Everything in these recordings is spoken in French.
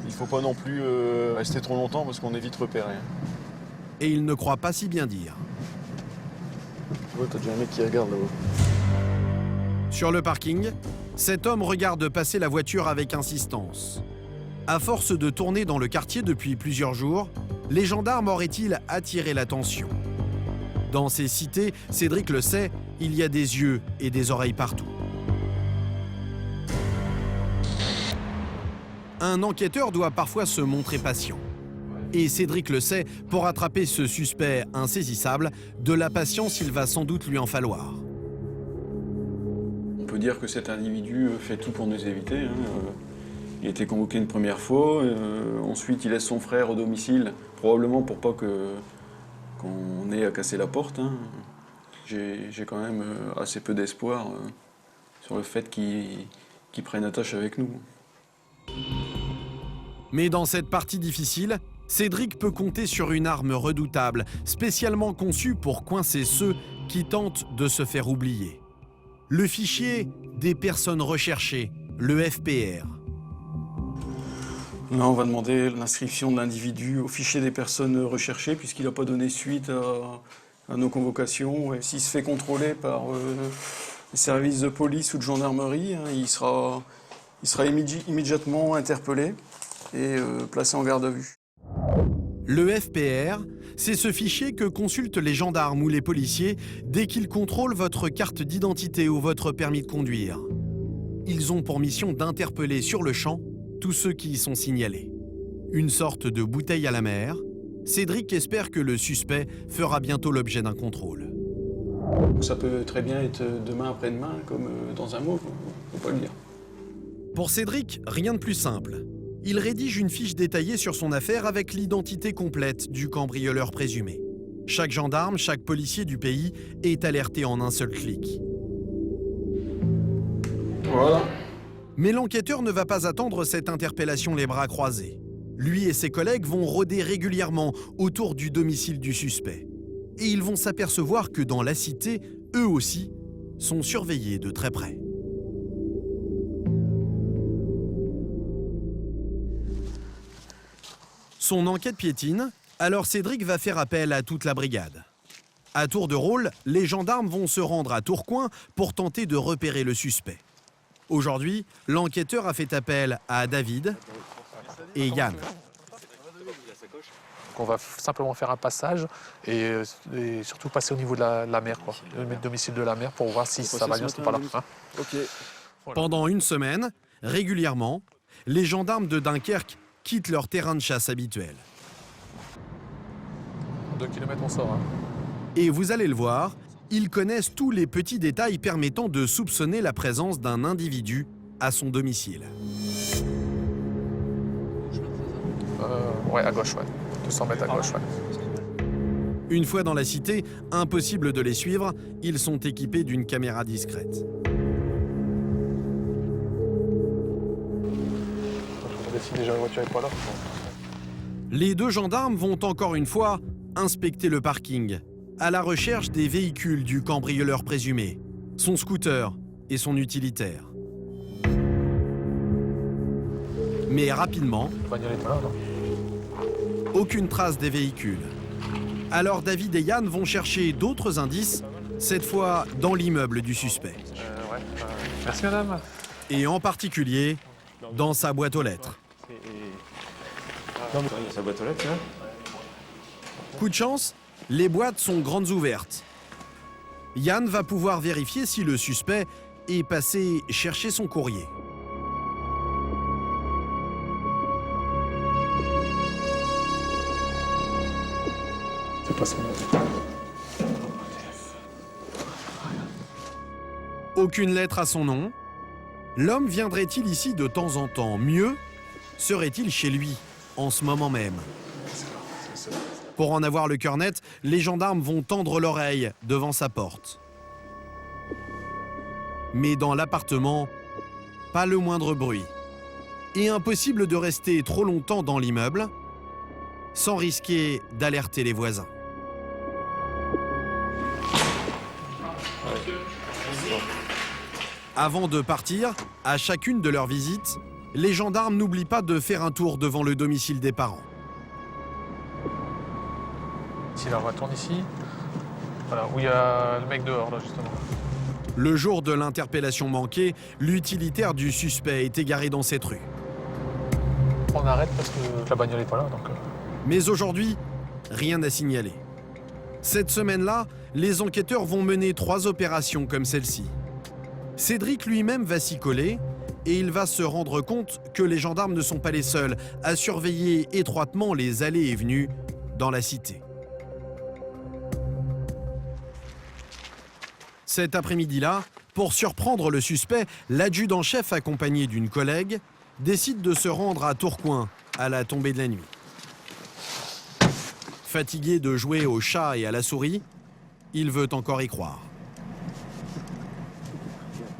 Il faut pas non plus rester trop longtemps parce qu'on est vite repéré. Et il ne croit pas si bien dire. Tu vois, t'as déjà un mec qui regarde là-haut. Sur le parking, cet homme regarde passer la voiture avec insistance. À force de tourner dans le quartier depuis plusieurs jours, les gendarmes auraient-ils attiré l'attention? Dans ces cités, Cédric le sait, il y a des yeux et des oreilles partout. Un enquêteur doit parfois se montrer patient. Et Cédric le sait, pour attraper ce suspect insaisissable, de la patience il va sans doute lui en falloir. On peut dire que cet individu fait tout pour nous éviter. Il a été convoqué une première fois, ensuite il laisse son frère au domicile, probablement pour pas qu'on ait à casser la porte. J'ai quand même assez peu d'espoir sur le fait qu'il prenne attache avec nous. Mais dans cette partie difficile, Cédric peut compter sur une arme redoutable, spécialement conçue pour coincer ceux qui tentent de se faire oublier. Le fichier des personnes recherchées, le FPR. Là, on va demander l'inscription de l'individu au fichier des personnes recherchées puisqu'il n'a pas donné suite à nos convocations. S'il se fait contrôler par les services de police ou de gendarmerie, il sera immédiatement interpellé et placé en garde à vue. Le FPR, c'est ce fichier que consultent les gendarmes ou les policiers dès qu'ils contrôlent votre carte d'identité ou votre permis de conduire. Ils ont pour mission d'interpeller sur le champ tous ceux qui y sont signalés. Une sorte de bouteille à la mer, Cédric espère que le suspect fera bientôt l'objet d'un contrôle. Ça peut très bien être demain après-demain, comme dans un mot, faut pas le dire. Pour Cédric, rien de plus simple. Il rédige une fiche détaillée sur son affaire avec l'identité complète du cambrioleur présumé. Chaque gendarme, chaque policier du pays est alerté en un seul clic. Voilà. Mais l'enquêteur ne va pas attendre cette interpellation les bras croisés. Lui et ses collègues vont rôder régulièrement autour du domicile du suspect. Et ils vont s'apercevoir que dans la cité, eux aussi, sont surveillés de très près. Son enquête piétine, alors Cédric va faire appel à toute la brigade. À tour de rôle, les gendarmes vont se rendre à Tourcoing pour tenter de repérer le suspect. Aujourd'hui, l'enquêteur a fait appel à David et Yann. On va simplement faire un passage et surtout passer au niveau de la mer, quoi, le domicile de la mer pour voir si ça va bien ce pas là. Okay. Pendant une semaine, régulièrement, les gendarmes de Dunkerque quittent leur terrain de chasse habituel. 2 kilomètres on sort. Et vous allez le voir, ils connaissent tous les petits détails permettant de soupçonner la présence d'un individu à son domicile. Ouais, à gauche, ouais. 200 mètres à gauche, ouais. Une fois dans la cité, impossible de les suivre, ils sont équipés d'une caméra discrète. Si déjà la voiture n'est pas là. Les deux gendarmes vont encore une fois inspecter le parking, à la recherche des véhicules du cambrioleur présumé, son scooter et son utilitaire. Mais rapidement, Le bagnole n'est pas là, non? aucune trace des véhicules. Alors David et Yann vont chercher d'autres indices, cette fois dans l'immeuble du suspect. Ouais. Merci madame. Et en particulier, dans sa boîte aux lettres. Il y a sa boîte aux lettres, là. Coup de chance, les boîtes sont grandes ouvertes. Yann va pouvoir vérifier si le suspect est passé chercher son courrier. C'est pas son nom. Aucune lettre à son nom. L'homme viendrait-il ici de temps en temps? Mieux, serait-il chez lui, en ce moment même? Pour en avoir le cœur net, les gendarmes vont tendre l'oreille devant sa porte. Mais dans l'appartement, pas le moindre bruit. Et impossible de rester trop longtemps dans l'immeuble sans risquer d'alerter les voisins. Avant de partir, à chacune de leurs visites, les gendarmes n'oublient pas de faire un tour devant le domicile des parents. Si la retourne ici, voilà, où il y a le mec dehors, là, justement. Le jour de l'interpellation manquée, l'utilitaire du suspect est égaré dans cette rue. On arrête parce que la bagnole n'est pas là, donc... Mais aujourd'hui, rien à signaler. Cette semaine-là, les enquêteurs vont mener 3 opérations comme celle-ci. Cédric lui-même va s'y coller et il va se rendre compte que les gendarmes ne sont pas les seuls à surveiller étroitement les allées et venues dans la cité. Cet après-midi-là, pour surprendre le suspect, l'adjudant-chef accompagné d'une collègue décide de se rendre à Tourcoing à la tombée de la nuit. Fatigué de jouer au chat et à la souris, il veut encore y croire.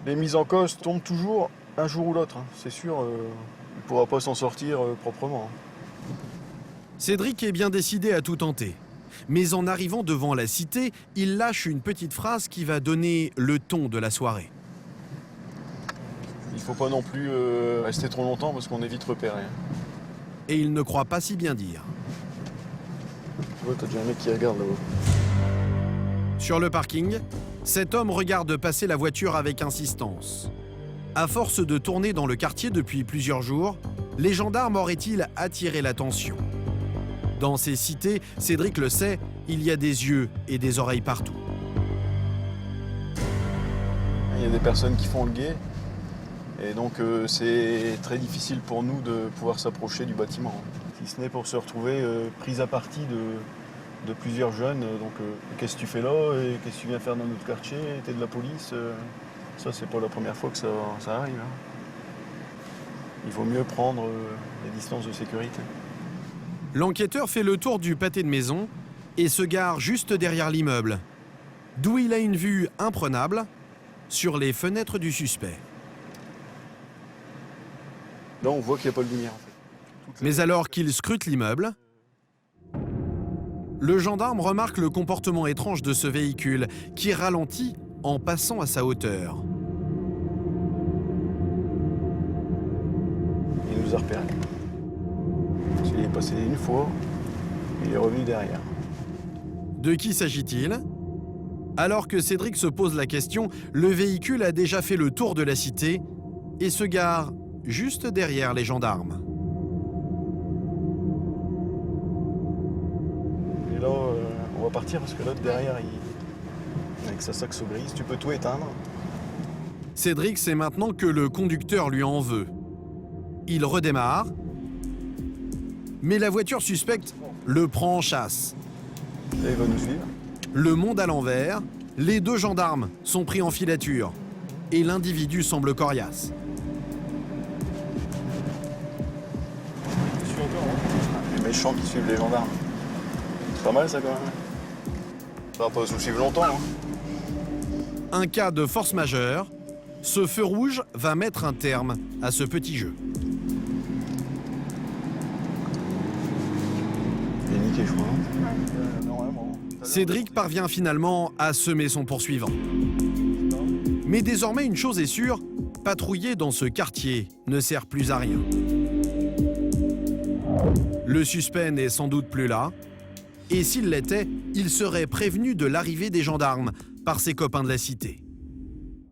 Les mises en cause tombent toujours un jour ou l'autre, hein. C'est sûr, il ne pourra pas s'en sortir proprement. Cédric est bien décidé à tout tenter. Mais en arrivant devant la cité, il lâche une petite phrase qui va donner le ton de la soirée. Il ne faut pas non plus rester trop longtemps parce qu'on est vite repéré. Et il ne croit pas si bien dire. Tu vois, t'as déjà un mec qui regarde là-haut. Sur le parking, cet homme regarde passer la voiture avec insistance. À force de tourner dans le quartier depuis plusieurs jours, les gendarmes auraient-ils attiré l'attention ? Dans ces cités, Cédric le sait, il y a des yeux et des oreilles partout. Il y a des personnes qui font le guet. Et donc c'est très difficile pour nous de pouvoir s'approcher du bâtiment. Si ce n'est pour se retrouver pris à partie de plusieurs jeunes. Donc qu'est-ce que tu fais là et qu'est-ce que tu viens faire dans notre quartier? T'es de la police? Ça, c'est pas la première fois que ça arrive. Hein. Il vaut mieux prendre les distances de sécurité. L'enquêteur fait le tour du pâté de maison et se gare juste derrière l'immeuble, d'où il a une vue imprenable sur les fenêtres du suspect. Là, on voit qu'il n'y a pas de lumière. En fait. Mais alors qu'il scrute l'immeuble, le gendarme remarque le comportement étrange de ce véhicule qui ralentit en passant à sa hauteur. Il nous a repérés. Il est passé une fois, il est revenu derrière. De qui s'agit-il ? Alors que Cédric se pose la question, le véhicule a déjà fait le tour de la cité et se gare juste derrière les gendarmes. Et là, on va partir parce que l'autre derrière, avec sa saxo grise, tu peux tout éteindre. Cédric sait maintenant que le conducteur lui en veut. Il redémarre, mais la voiture suspecte le prend en chasse. Là, il va nous suivre. Le monde à l'envers, les 2 gendarmes sont pris en filature et l'individu semble coriace. Les méchants qui suivent les gendarmes. C'est pas mal ça quand même. Ça va pas nous suivre longtemps. Hein. Un cas de force majeure, ce feu rouge va mettre un terme à ce petit jeu. Il est niqué, je crois. Normalement. Cédric parvient finalement à semer son poursuivant. Mais désormais, une chose est sûre, patrouiller dans ce quartier ne sert plus à rien. Le suspect n'est sans doute plus là, et s'il l'était, il serait prévenu de l'arrivée des gendarmes par ses copains de la cité.